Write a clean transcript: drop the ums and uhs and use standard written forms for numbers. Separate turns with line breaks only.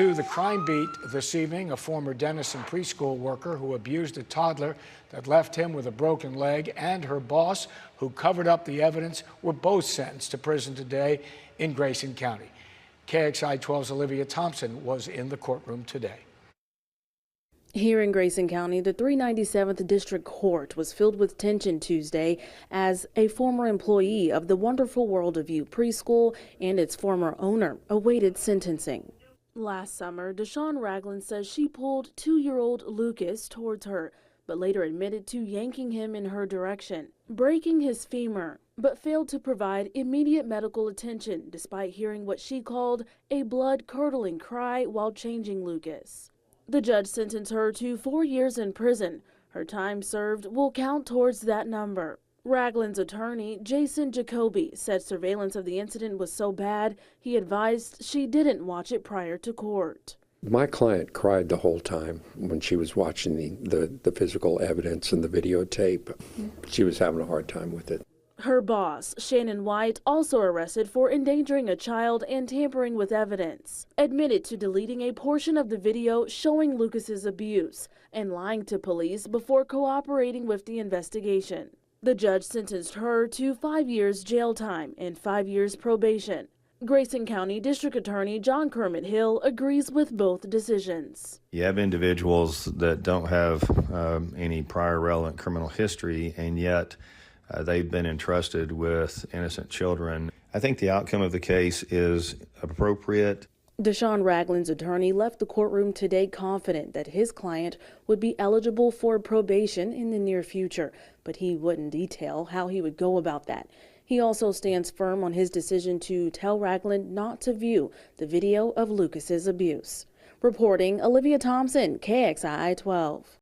To the crime beat this evening, a former Denison preschool worker who abused a toddler that left him with a broken leg and her boss, who covered up the evidence, were both sentenced to prison today in Grayson County. KXI 12's Olivia Thompson was in the courtroom today.
Here in Grayson County, the 397th District Court was filled with tension Tuesday as a former employee of the Wonderful World of You preschool and its former owner awaited sentencing. Last summer, Deshawn Ragland says she pulled 2-year-old Lucas towards her, but later admitted to yanking him in her direction, breaking his femur, but failed to provide immediate medical attention despite hearing what she called a blood-curdling cry while changing Lucas. The judge sentenced her to 4 years in prison. Her time served will count towards that number. Ragland's attorney, Jason Jacoby, said surveillance of the incident was so bad, he advised she didn't watch it prior to court.
My client cried the whole time when she was watching the physical evidence and the videotape. She was having a hard time with it.
Her boss, Shannon White, also arrested for endangering a child and tampering with evidence, admitted to deleting a portion of the video showing Lucas's abuse and lying to police before cooperating with the investigation. The judge sentenced her to 5 years jail time and 5 years probation. Grayson County District Attorney John Kermit Hill agrees with both decisions.
You have individuals that don't have any prior relevant criminal history, and yet they've been entrusted with innocent children. I think the outcome of the case is appropriate.
Deshawn Ragland's attorney left the courtroom today confident that his client would be eligible for probation in the near future, but he wouldn't detail how he would go about that. He also stands firm on his decision to tell Ragland not to view the video of Lucas's abuse. Reporting, Olivia Thompson, KXI 12.